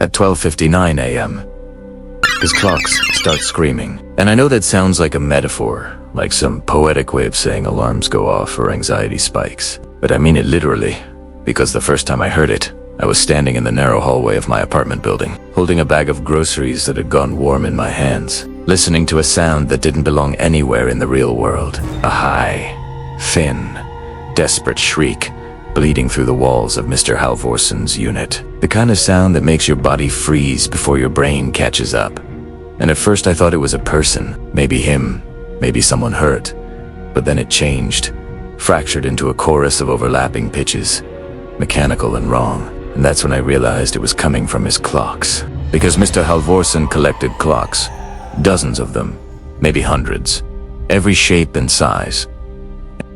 At 12:59 a.m., his clocks start screaming. And I know that sounds like a metaphor, like some poetic way of saying alarms go off or anxiety spikes. But I mean it literally, because the first time I heard it, I was standing in the narrow hallway of my apartment building, holding a bag of groceries that had gone warm in my hands, listening to a sound that didn't belong anywhere in the real world. A high, thin, desperate shriek bleeding through the walls of Mr. Halvorson's unit. The kind of sound that makes your body freeze before your brain catches up. And at first I thought it was a person, maybe him, maybe someone hurt. But then it changed, fractured into a chorus of overlapping pitches, mechanical and wrong. And that's when I realized it was coming from his clocks. Because Mr. Halvorson collected clocks, dozens of them, maybe hundreds, every shape and size,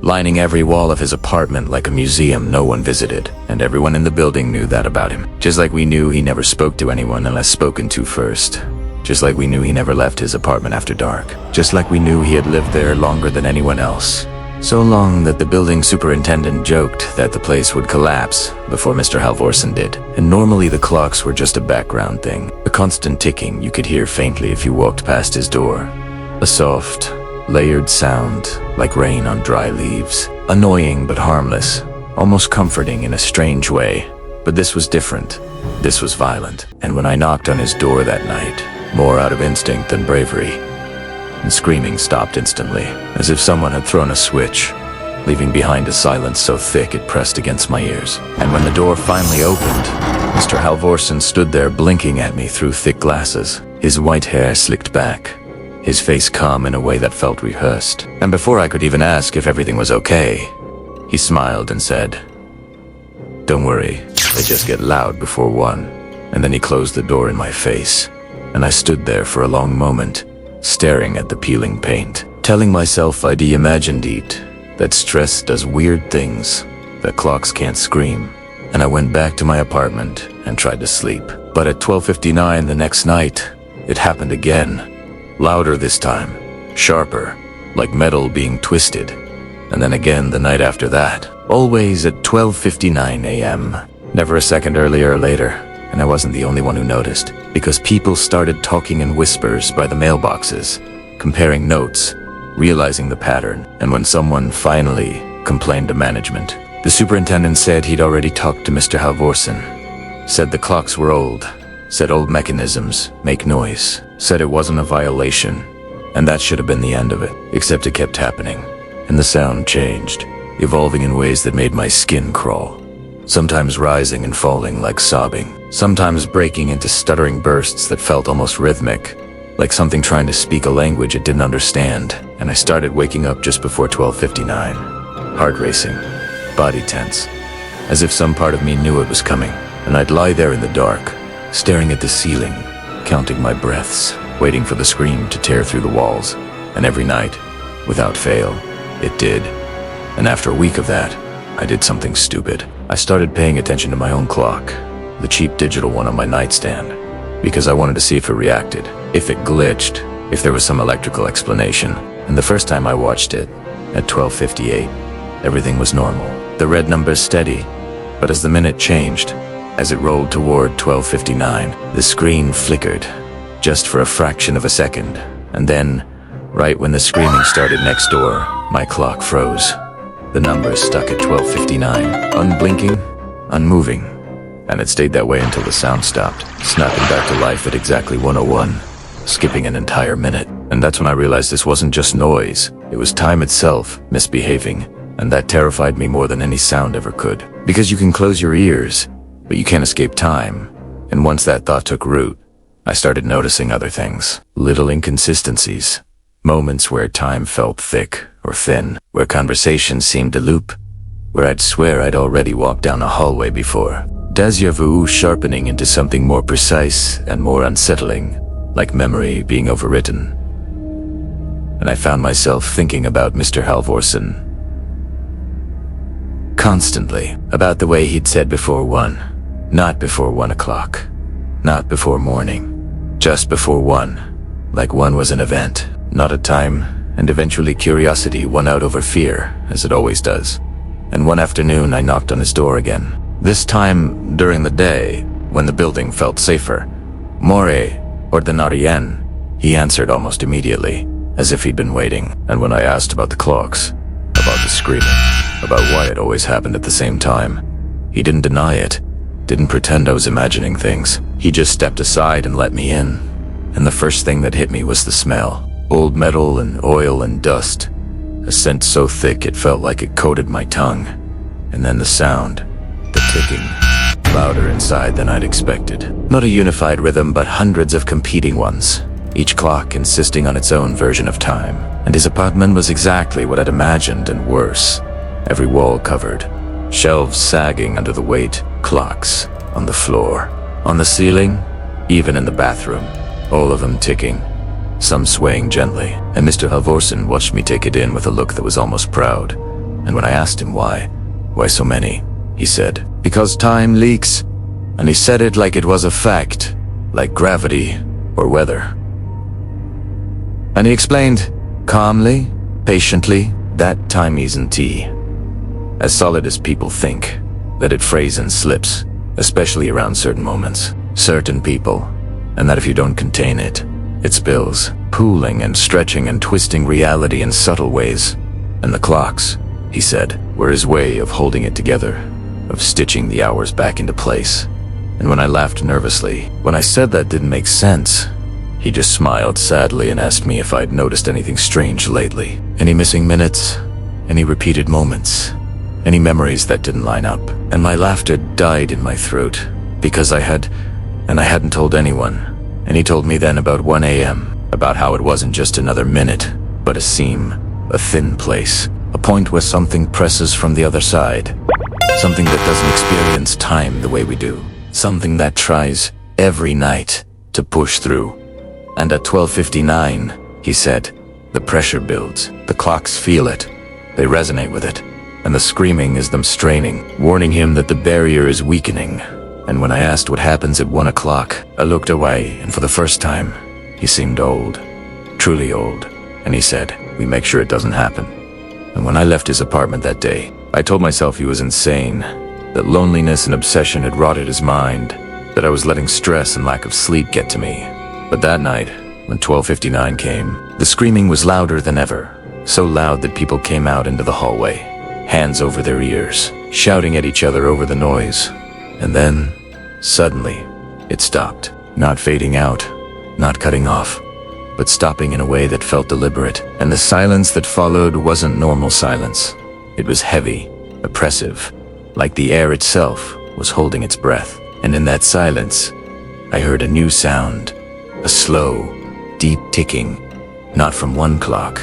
lining every wall of his apartment like a museum no one visited. And everyone in the building knew that about him. Just like we knew he never spoke to anyone unless spoken to first. Just like we knew he never left his apartment after dark. Just like we knew he had lived there longer than anyone else. So long that the building superintendent joked that the place would collapse before Mr. Halvorson did. And normally the clocks were just a background thing, a constant ticking you could hear faintly if you walked past his door. A soft, layered sound like rain on dry leaves. Annoying but harmless, almost comforting in a strange way. But this was different. This was violent. And when I knocked on his door that night, more out of instinct than bravery, and screaming stopped instantly, as if someone had thrown a switch, leaving behind a silence so thick it pressed against my ears. And when the door finally opened, Mr. Halvorson stood there blinking at me through thick glasses, his white hair slicked back, his face calm in a way that felt rehearsed. And before I could even ask if everything was okay, he smiled and said, "Don't worry, they just get loud before 1. And then he closed the door in my face, and I stood there for a long moment, staring at the peeling paint, telling myself I'd imagined it, that stress does weird things, that clocks can't scream. And I went back to my apartment and tried to sleep. But at 12:59 the next night, it happened again. Louder this time, sharper, like metal being twisted. And then again the night after that, always at 12:59 a.m., never a second earlier or later. And I wasn't the only one who noticed, because people started talking in whispers by the mailboxes, comparing notes, realizing the pattern. And when someone finally complained to management, the superintendent said he'd already talked to Mr. Halvorson, said the clocks were old, said old mechanisms make noise, said it wasn't a violation, and that should have been the end of it. Except it kept happening, and the sound changed, evolving in ways that made my skin crawl. Sometimes rising and falling like sobbing, sometimes breaking into stuttering bursts that felt almost rhythmic, like something trying to speak a language it didn't understand. And I started waking up just before 12:59, heart racing, body tense, as if some part of me knew it was coming. And I'd lie there in the dark, staring at the ceiling, counting my breaths, waiting for the scream to tear through the walls. And every night, without fail, it did. And after a week of that, I did something stupid. I started paying attention to my own clock, the cheap digital one on my nightstand, because I wanted to see if it reacted, if it glitched, if there was some electrical explanation. And the first time I watched it, at 12:58, everything was normal. The red numbers steady, but as the minute changed, as it rolled toward 12:59, the screen flickered, just for a fraction of a second. And then, right when the screaming started next door, my clock froze. The numbers stuck at 12:59, unblinking, unmoving, and it stayed that way until the sound stopped, snapping back to life at exactly 1:01, skipping an entire minute. And that's when I realized this wasn't just noise, it was time itself misbehaving, and that terrified me more than any sound ever could. Because you can close your ears, but you can't escape time. And once that thought took root, I started noticing other things, little inconsistencies, moments where time felt thick or thin, where conversations seemed to loop, where I'd swear I'd already walked down a hallway before. Déjà vu sharpening into something more precise and more unsettling, like memory being overwritten. And I found myself thinking about Mr. Halvorson constantly, about the way he'd said before 1, not before 1 o'clock, not before morning, just before 1, like 1 was an event, not a time. And eventually curiosity won out over fear, as it always does. And one afternoon I knocked on his door again. This time during the day, when the building felt safer. More ordinarien, he answered almost immediately, as if he'd been waiting. And when I asked about the clocks, about the screaming, about why it always happened at the same time, he didn't deny it, didn't pretend I was imagining things. He just stepped aside and let me in. And the first thing that hit me was the smell. Old metal and oil and dust. A scent so thick it felt like it coated my tongue. And then the sound, the ticking, louder inside than I'd expected. Not a unified rhythm, but hundreds of competing ones, each clock insisting on its own version of time. And his apartment was exactly what I'd imagined and worse. Every wall covered, shelves sagging under the weight, clocks on the floor, on the ceiling, even in the bathroom, all of them ticking, some swaying gently. And Mr. Halvorsen watched me take it in with a look that was almost proud. And when I asked him why so many, he said, "Because time leaks." And he said it like it was a fact, like gravity or weather. And he explained, calmly, patiently, that time isn't as solid as people think, that it frays and slips, especially around certain moments, certain people, and that if you don't contain it, it spills, pooling and stretching and twisting reality in subtle ways. And the clocks, he said, were his way of holding it together, of stitching the hours back into place. And when I laughed nervously, when I said that didn't make sense, he just smiled sadly and asked me if I'd noticed anything strange lately. Any missing minutes? Any repeated moments? Any memories that didn't line up? And my laughter died in my throat, because I hadn't told anyone. And he told me then about 1 a.m., about how it wasn't just another minute, but a seam, a thin place, a point where something presses from the other side. Something that doesn't experience time the way we do. Something that tries every night to push through. And at 12:59, he said, the pressure builds. The clocks feel it. They resonate with it. And the screaming is them straining, warning him that the barrier is weakening. And when I asked what happens at 1 o'clock, I looked away, and for the first time, he seemed old. Truly old. And he said, we make sure it doesn't happen. And when I left his apartment that day, I told myself he was insane, that loneliness and obsession had rotted his mind, that I was letting stress and lack of sleep get to me. But that night, when 12:59 came, the screaming was louder than ever, so loud that people came out into the hallway, hands over their ears, shouting at each other over the noise. And then, suddenly, it stopped, not fading out, not cutting off, but stopping in a way that felt deliberate. And the silence that followed wasn't normal silence. It was heavy, oppressive, like the air itself was holding its breath. And in that silence, I heard a new sound. A slow, deep ticking, not from one clock,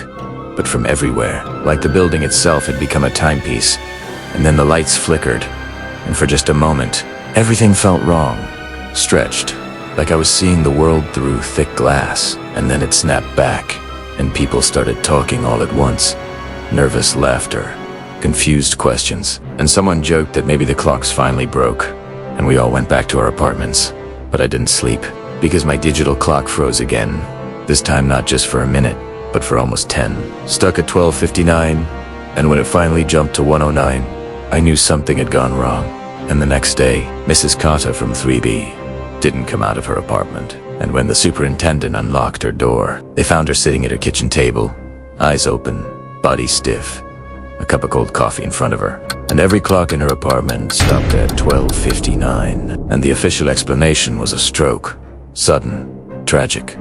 but from everywhere, like the building itself had become a timepiece. And then the lights flickered, and for just a moment, everything felt wrong, stretched, like I was seeing the world through thick glass. And then it snapped back, and people started talking all at once. Nervous laughter, confused questions, and someone joked that maybe the clocks finally broke, and we all went back to our apartments. But I didn't sleep. Because my digital clock froze again, this time not just for a minute, but for almost 10. Stuck at 12:59, and when it finally jumped to 1:09, I knew something had gone wrong. And the next day, Mrs. Kata from 3B didn't come out of her apartment. And when the superintendent unlocked her door, they found her sitting at her kitchen table, eyes open, body stiff, a cup of cold coffee in front of her. And every clock in her apartment stopped at 12:59, and the official explanation was a stroke. Sudden, tragic.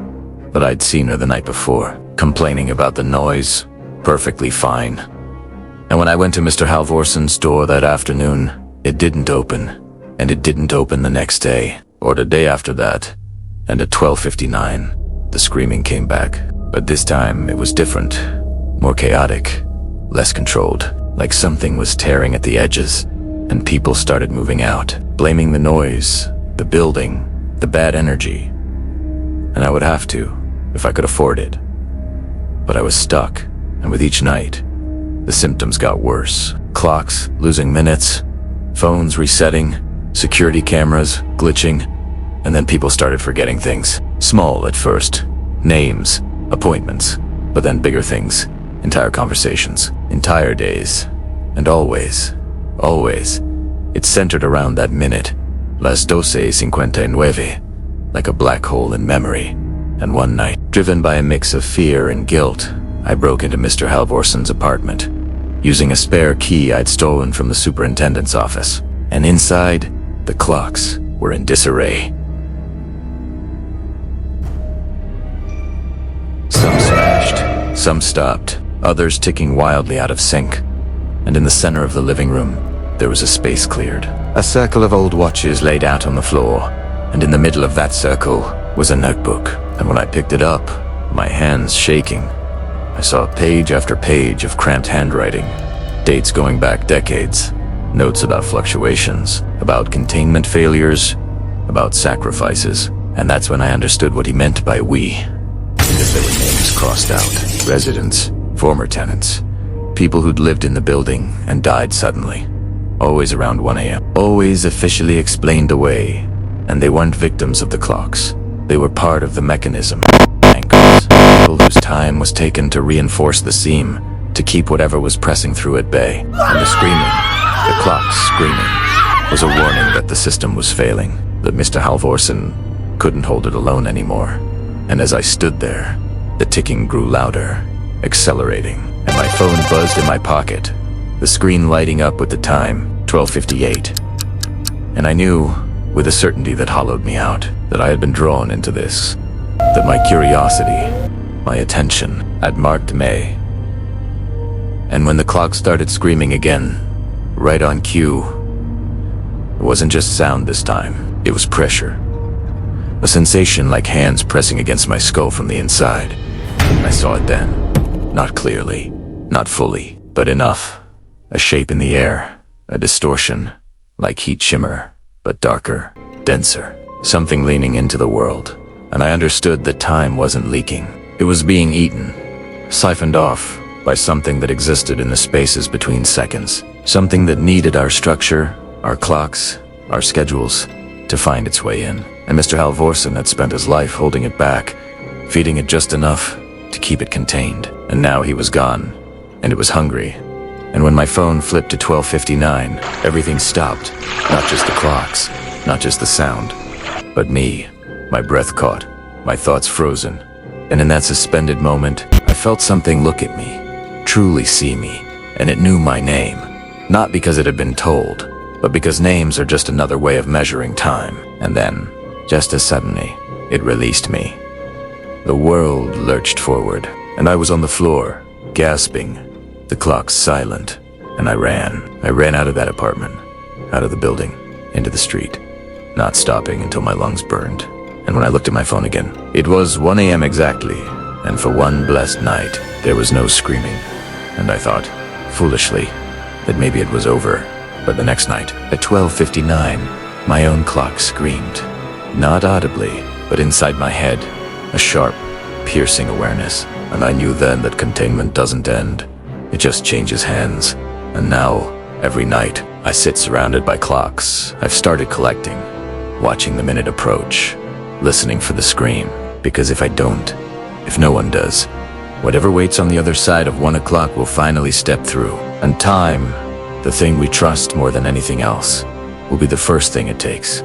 But I'd seen her the night before, complaining about the noise, perfectly fine. And when I went to Mr. Halvorsen's door that afternoon, it didn't open. And it didn't open the next day, or the day after that. And at 12:59, the screaming came back. But this time, it was different. More chaotic, less controlled. Like something was tearing at the edges. And people started moving out, blaming the noise, the building, the bad energy. And I would have to, if I could afford it. But I was stuck, and with each night, the symptoms got worse. Clocks losing minutes, phones resetting, security cameras glitching, and then people started forgetting things. Small at first, names, appointments, but then bigger things, entire conversations, entire days. And always, it centered around that minute, las 12:59, like a black hole in memory. And one night, driven by a mix of fear and guilt, I broke into Mr. Halvorson's apartment, using a spare key I'd stolen from the superintendent's office. And inside, the clocks were in disarray. Some smashed, some stopped, others ticking wildly out of sync. And in the center of the living room, there was a space cleared. A circle of old watches laid out on the floor, and in the middle of that circle was a notebook. And when I picked it up, my hands shaking, I saw page after page of cramped handwriting, dates going back decades, notes about fluctuations, about containment failures, about sacrifices. And that's when I understood what he meant by we. Because there were names crossed out, residents, former tenants, people who'd lived in the building and died suddenly, always around 1 a.m., always officially explained away. And they weren't victims of the clocks. They were part of the mechanism. Anchors, people whose time was taken to reinforce the seam, to keep whatever was pressing through at bay. And the screaming, the clocks screaming, was a warning that the system was failing, that Mr. Halvorson couldn't hold it alone anymore. And as I stood there, the ticking grew louder, accelerating, and my phone buzzed in my pocket, the screen lighting up with the time, 12:58. And I knew, with a certainty that hollowed me out, that I had been drawn into this, that my curiosity, my attention, had marked May. And when the clock started screaming again, right on cue, it wasn't just sound this time, it was pressure. A sensation like hands pressing against my skull from the inside. I saw it then, not clearly, not fully, but enough. A shape in the air, a distortion, like heat shimmer, but darker, denser, something leaning into the world. And I understood that time wasn't leaking. It was being eaten, siphoned off by something that existed in the spaces between seconds, something that needed our structure, our clocks, our schedules, to find its way in. And Mr. Halvorson had spent his life holding it back, feeding it just enough to keep it contained. And now he was gone, and it was hungry. And when my phone flipped to 12:59, everything stopped. Not just the clocks, not just the sound, but me. My breath caught, my thoughts frozen. And in that suspended moment, I felt something look at me, truly see me. And it knew my name. Not because it had been told, but because names are just another way of measuring time. And then, just as suddenly, it released me. The world lurched forward, and I was on the floor, gasping. The clock's silent, and I ran. I ran out of that apartment, out of the building, into the street, not stopping until my lungs burned. And when I looked at my phone again, it was 1 a.m. exactly, and for one blessed night, there was no screaming. And I thought, foolishly, that maybe it was over. But the next night, at 12:59, my own clock screamed. Not audibly, but inside my head, a sharp, piercing awareness. And I knew then that containment doesn't end. It just changes hands. And now, every night, I sit surrounded by clocks I've started collecting, watching the minute approach, listening for the scream. Because if I don't, if no one does, whatever waits on the other side of 1 o'clock will finally step through. And time, the thing we trust more than anything else, will be the first thing it takes.